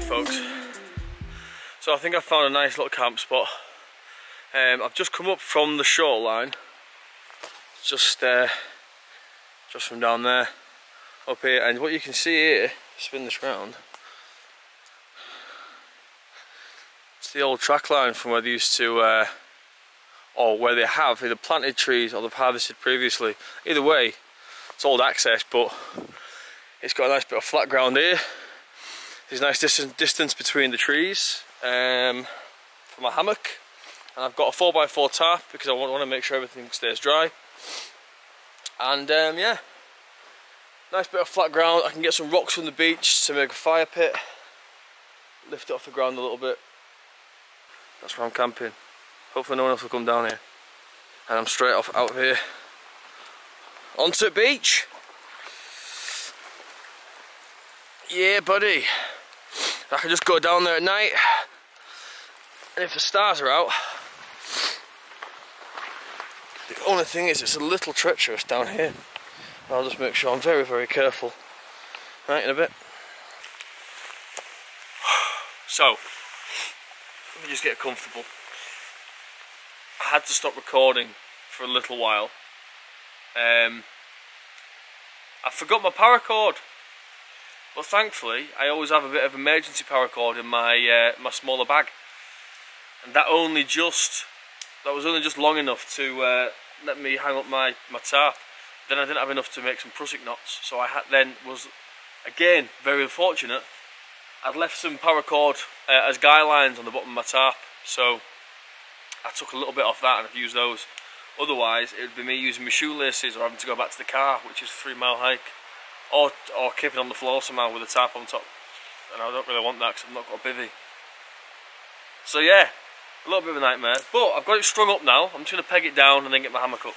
Folks, so I think I found a nice little camp spot. I've just come up from the shoreline, just from down there up here, and what you can see here, spin this round, it's the old track line from where they used to or where they have either planted trees or they've harvested previously. Either way, it's old access, but it's got a nice bit of flat ground here. There's a nice distance between the trees for my hammock, and I've got a 4x4 tarp because I want to make sure everything stays dry. And yeah, nice bit of flat ground. I can get some rocks from the beach to make a fire pit, lift it off the ground a little bit. That's where I'm camping. Hopefully no one else will come down here. And I'm straight off out here onto the beach. Yeah, buddy. I can just go down there at night, and if the stars are out, the only thing is it's a little treacherous down here. I'll just make sure I'm very, very careful. Right, in a bit. So, let me just get comfortable. I had to stop recording for a little while. I forgot my paracord. But thankfully, I always have a bit of emergency paracord in my my smaller bag, and that was only just long enough to let me hang up my tarp. Then I didn't have enough to make some prusik knots, so I was again very unfortunate. I'd left some paracord as guy lines on the bottom of my tarp, so I took a little bit off that and I've used those. Otherwise, it would be me using my shoelaces or having to go back to the car, which is a 3-mile hike. Or keeping on the floor somehow with a tarp on top, and I don't really want that because I've not got a bivvy. So yeah, a little bit of a nightmare, but I've got it strung up now. I'm just going to peg it down and then get my hammock up.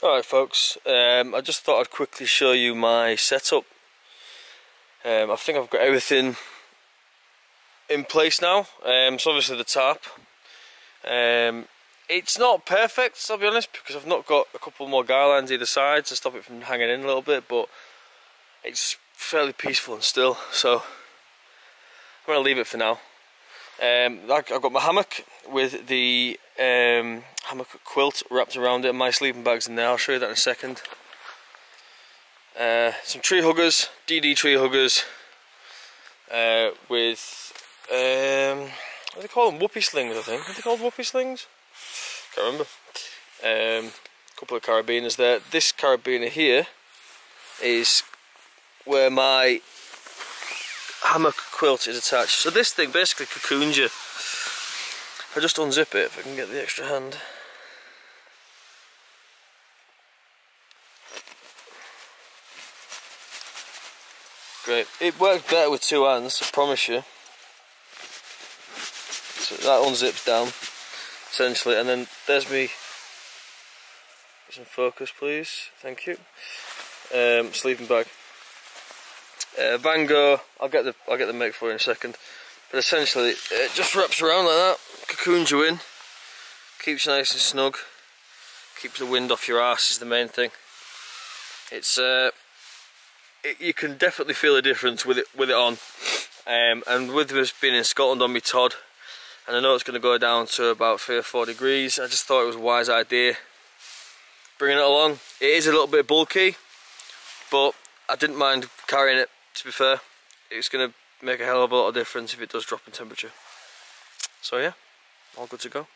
Alright folks, I just thought I'd quickly show you my setup. I think I've got everything in place now. So obviously the tarp. It's not perfect, I'll be honest, because I've not got a couple more guy lines either side to stop it from hanging in a little bit, but it's fairly peaceful and still, so I'm going to leave it for now. I've got my hammock with the hammock quilt wrapped around it, and my sleeping bag's in there. I'll show you that in a second. Some tree huggers, DD tree huggers, with what do they call them? Whoopee slings, I think. Are they called whoopee slings? Can't remember. A couple of carabiners there. This carabiner here is where my hammock quilt is attached. So this thing basically cocoons you. If I just unzip it, if I can get the extra hand. Great. It works better with two hands, I promise you. So that unzips down, essentially, and then there's me. Some focus, please. Thank you. Sleeping bag. Bango. I'll get the make for you in a second. But essentially, it just wraps around like that. Cocoons you in. Keeps you nice and snug. Keeps the wind off your arse is the main thing. It's you can definitely feel a difference with it on. And with us being in Scotland on my Todd, and I know it's going to go down to about 3 or 4 degrees, I just thought it was a wise idea bringing it along. It is a little bit bulky, but I didn't mind carrying it, to be fair. It's going to make a hell of a lot of difference if it does drop in temperature. So yeah, all good to go.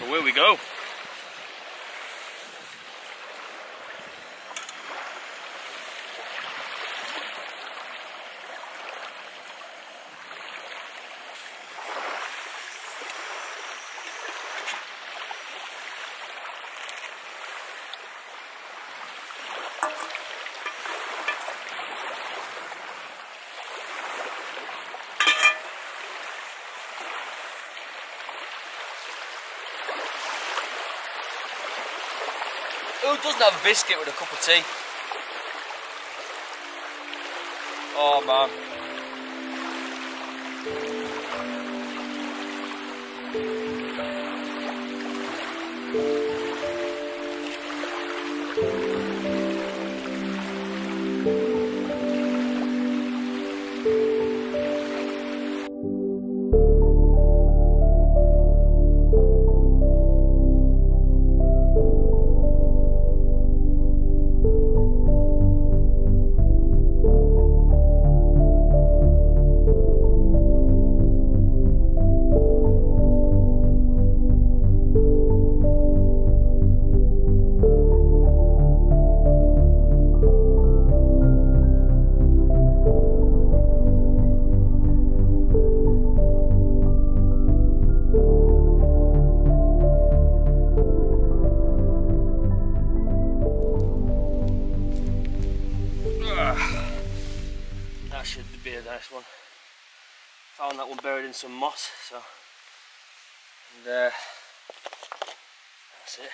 Away we go. Who doesn't have a biscuit with a cup of tea? Oh man. That should be a nice one. Found that one buried in some moss, so and that's it.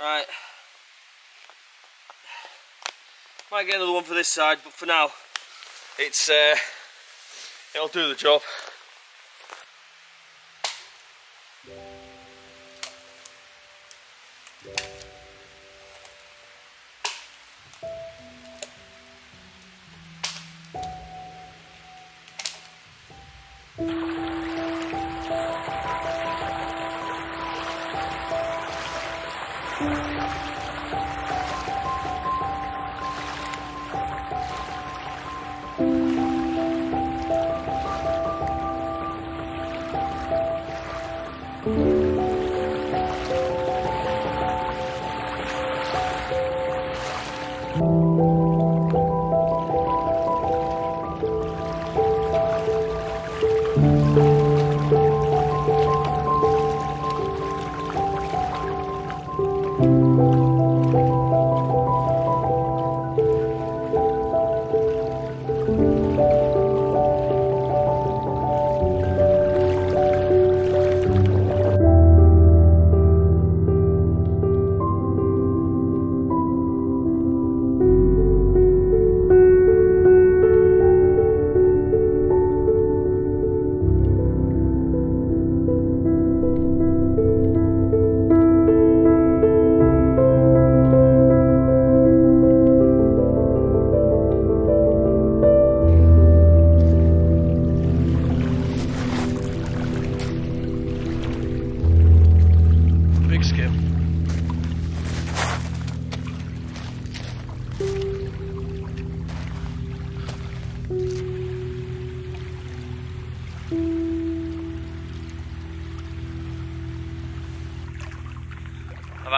Right. Might get another one for this side, but for now, it'll do the job.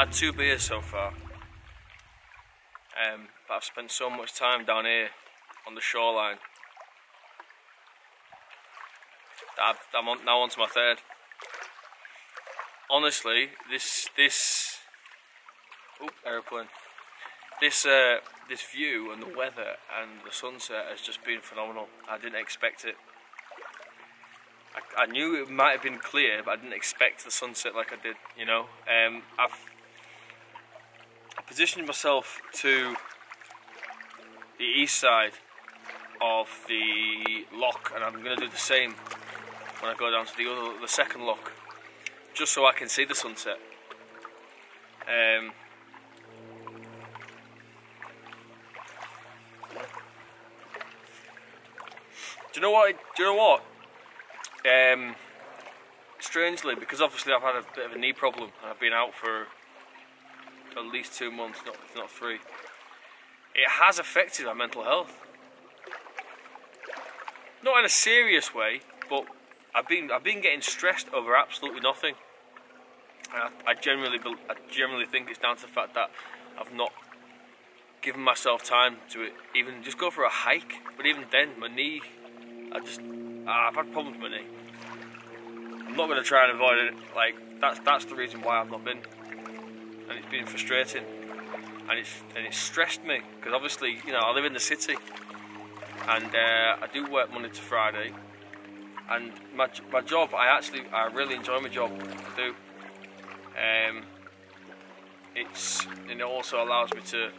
had 2 beers so far, but I've spent so much time down here on the shoreline that I'm now on to my 3rd. Honestly, this aeroplane. This view and the weather and the sunset has just been phenomenal. I didn't expect it. I knew it might have been clear, but I didn't expect the sunset like I did, you know. I positioned myself to the east side of the loch, and I'm going to do the same when I go down to the second loch, just so I can see the sunset. Do you know what? Strangely, because obviously I've had a bit of a knee problem and I've been out for at least 2 months, if not 3. It has affected my mental health. Not in a serious way, but I've been getting stressed over absolutely nothing. And I generally think it's down to the fact that I've not given myself time to even just go for a hike. But even then, my knee, I've had problems with my knee. I'm not going to try and avoid it. Like that's the reason why I've not been, and it's been frustrating, and it's stressed me because obviously, you know, I live in the city, and I do work Monday to Friday, and my job, I really enjoy my job. I do. It also allows me to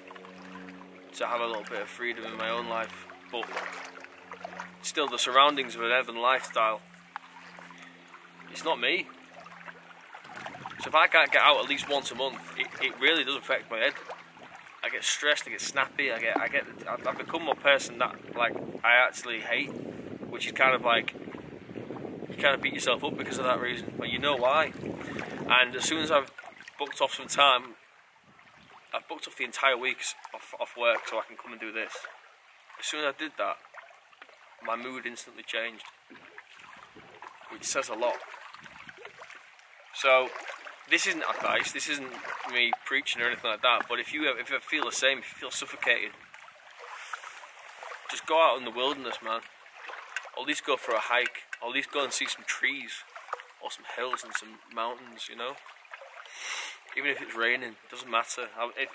have a little bit of freedom in my own life, but still the surroundings of an urban lifestyle, it's not me. So if I can't get out at least once a month, it really does affect my head. I get stressed, I get snappy, I've become a person that like I actually hate, which is kind of like, you kind of beat yourself up because of that reason, but you know why. And as soon as I've booked off some time, I've booked off the entire week off work so I can come and do this. As soon as I did that, my mood instantly changed, which says a lot. So this isn't advice, this isn't me preaching or anything like that, but if you feel the same, if you feel suffocated, just go out in the wilderness, man. Or at least go for a hike, or at least go and see some trees, or some hills and some mountains, you know? Even if it's raining, it doesn't matter.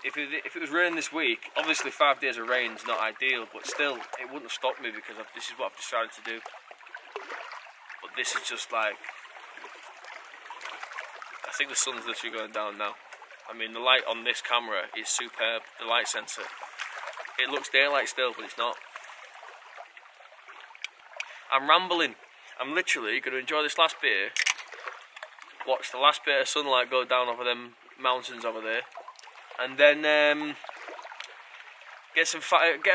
If it was raining this week, obviously 5 days of rain is not ideal, but still, it wouldn't have stopped me because this is what I've decided to do. But this is just like, I think the sun's literally going down now. I mean, the light on this camera is superb, the light sensor. It looks daylight still, but it's not. I'm rambling. I'm literally going to enjoy this last beer, watch the last bit of sunlight go down over them mountains over there, and then get a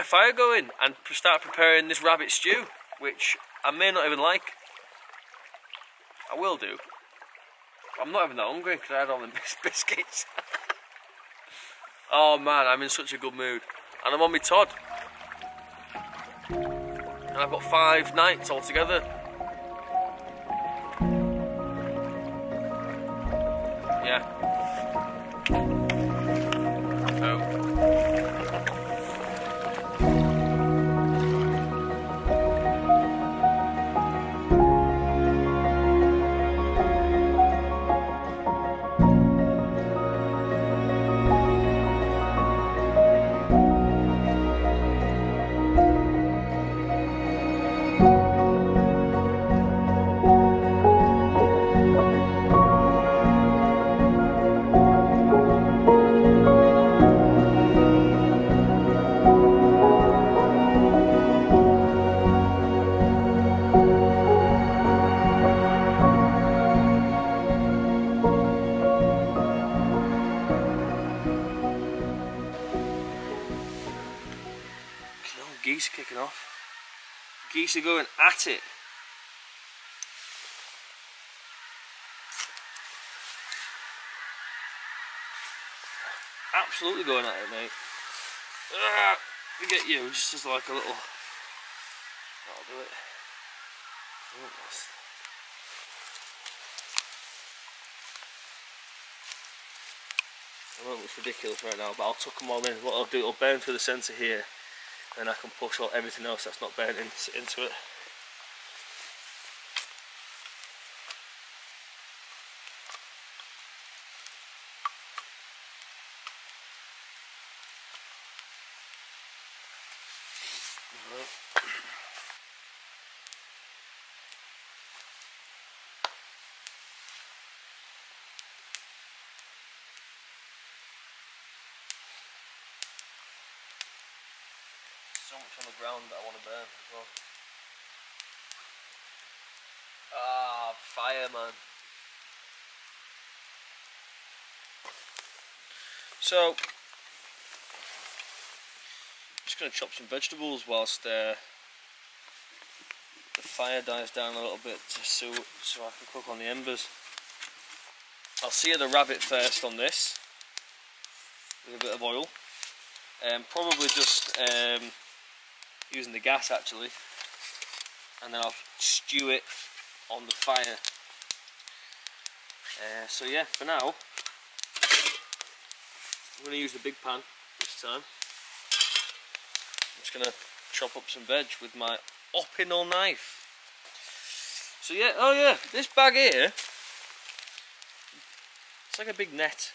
fire going and start preparing this rabbit stew, which I may not even like. I will do. I'm not even that hungry because I had all the biscuits. Oh man, I'm in such a good mood, and I'm on my Todd, and I've got 5 nights altogether. Yeah. Geese kicking off. Geese are going at it. Absolutely going at it, mate. We get you just as like a little. That'll do it. I know it looks ridiculous right now, but I'll tuck them all in. What I'll do, it'll burn through the centre here, and I can push all everything else that's not burnt into it. So much on the ground that I want to burn as well. Ah, fire, man. So, I'm just going to chop some vegetables whilst the fire dies down a little bit, so I can cook on the embers. I'll sear the rabbit first on this with a bit of oil. Probably just using the gas actually, and then I'll stew it on the fire. So yeah, for now I'm going to use the big pan this time. I'm just going to chop up some veg with my opinel knife. So yeah, oh yeah, this bag here, it's like a big net.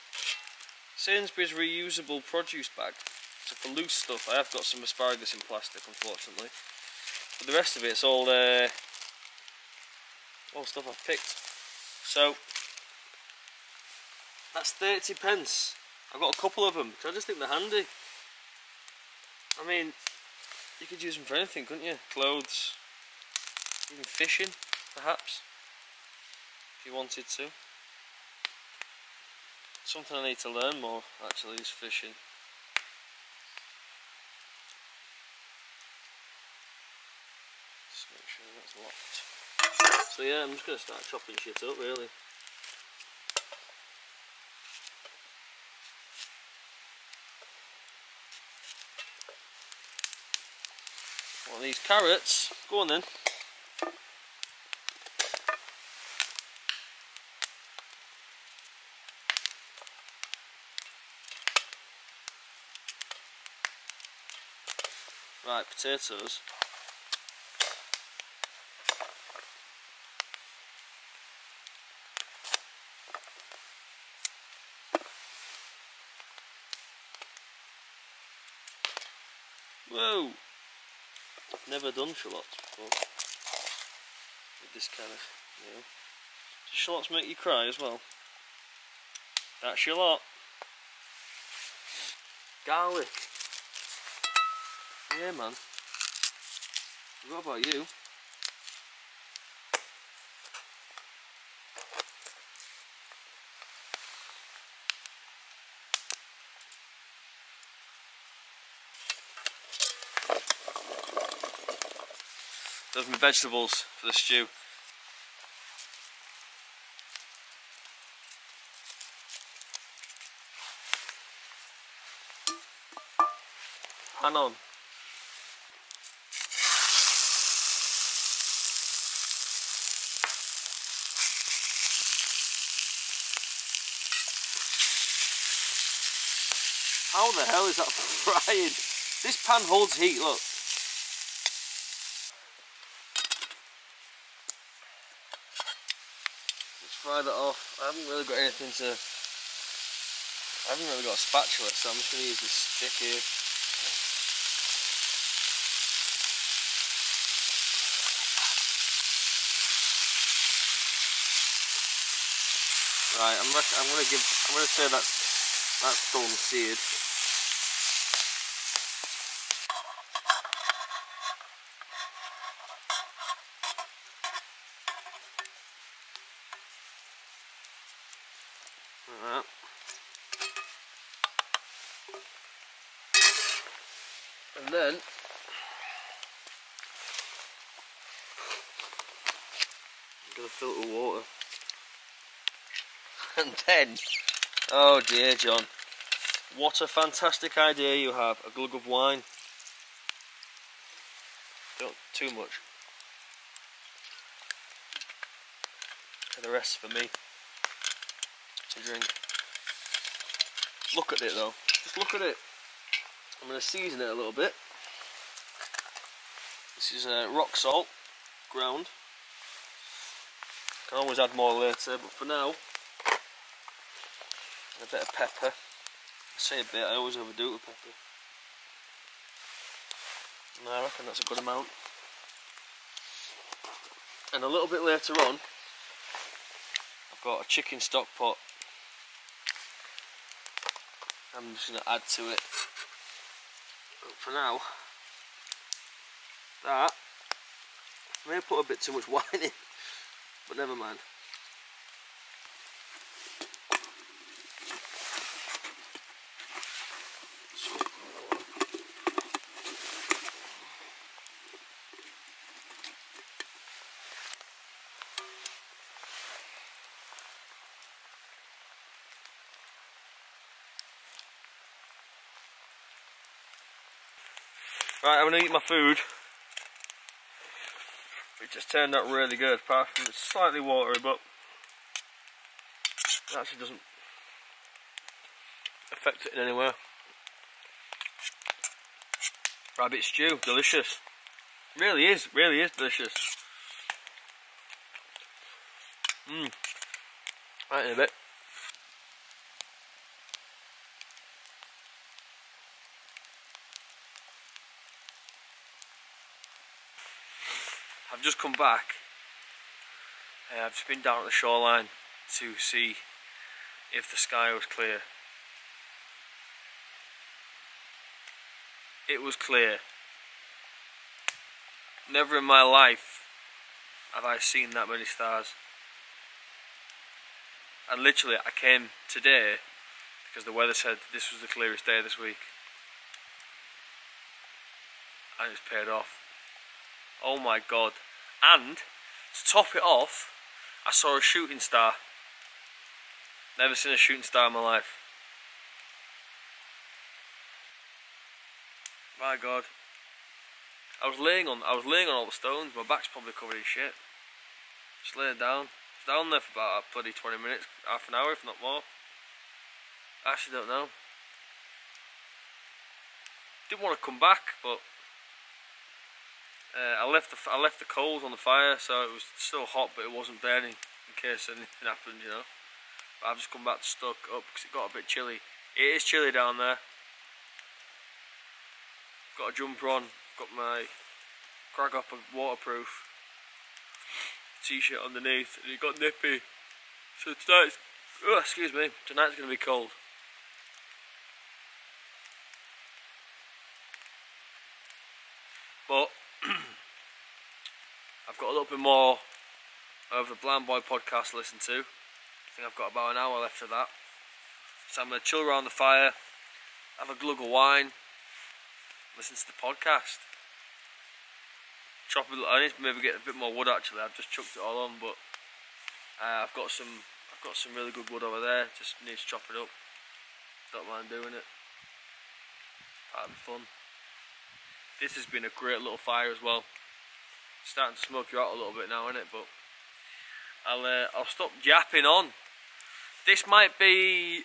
Sainsbury's reusable produce bag. So for loose stuff, I have got some asparagus in plastic, unfortunately. But the rest of it's all stuff I've picked. So that's 30p. I've got a couple of them because I just think they're handy. I mean, you could use them for anything, couldn't you? Clothes, even fishing, perhaps, if you wanted to. Something I need to learn more, actually, is fishing. Just make sure that's locked. So yeah, I'm just going to start chopping shit up, really. Want these carrots? Go on then. Right, potatoes. Whoa! I've never done shallots before. With this kind of, you know. Do shallots make you cry as well? That's shallot. Garlic. Yeah, man. What about you? Those are my vegetables for the stew. Hang on. How the hell is that frying? This pan holds heat, look. Let's fry that off. I haven't really got anything to... I haven't really got a spatula, so I'm just going to use this stick here. Right, I'm going to say that's done seared. Like that. And then I'm going to filter water. And then, oh dear John, what a fantastic idea you have, a glug of wine. Don't too much. And the rest for me to drink. Look at it though. Just look at it. I'm going to season it a little bit. This is rock salt, ground. Can always add more later, but for now, a bit of pepper. I say a bit, I always overdo it with pepper. And I reckon that's a good amount. And a little bit later on, I've got a chicken stock pot. I'm just going to add to it. But for now, that, I may have put a bit too much wine in, but never mind. Right, I'm going to eat my food. It just turned out really good, apart from it's slightly watery, but it actually doesn't affect it in any way. Rabbit stew, delicious. Really is delicious. Right, in a bit. I've just come back. I've just been down at the shoreline to see if the sky was clear. It was clear. Never in my life have I seen that many stars. And literally I came today because the weather said this was the clearest day this week. And it's paid off. Oh my god. And to top it off, I saw a shooting star. Never seen a shooting star in my life. My god. I was laying on all the stones, my back's probably covered in shit. Just laying down. I was down there for about a bloody 20 minutes, half an hour if not more. I actually don't know. Didn't want to come back, but I left the coals on the fire, so it was still hot, but it wasn't burning in case anything happened, you know. But I've just come back to stock up because it got a bit chilly. It is chilly down there. I've got a jumper on. I've got my Crag Hopper waterproof t-shirt underneath, and it got nippy. So tonight's tonight's gonna be cold. But I've got a little bit more of the Blind Boy podcast to listen to. I think I've got about an hour left of that. So I'm going to chill around the fire, have a glug of wine, listen to the podcast. I need to maybe get a bit more wood actually. I've just chucked it all on, but I've got some really good wood over there. Just need to chop it up. Don't mind doing it. That'll be fun. This has been a great little fire as well. Starting to smoke you out a little bit now, isn't it? But I'll stop yapping on. This might be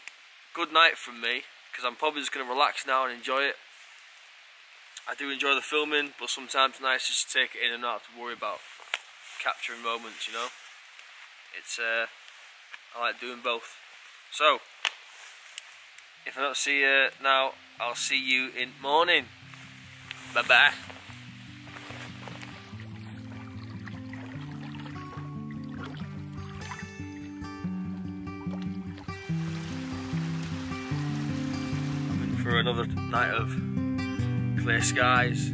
good night from me because I'm probably just going to relax now and enjoy it. I do enjoy the filming, but sometimes it's nice just to take it in and not have to worry about capturing moments, you know. It's I like doing both. So if I don't see you now, I'll see you in the morning. Bye bye. I'm in for another night of clear skies.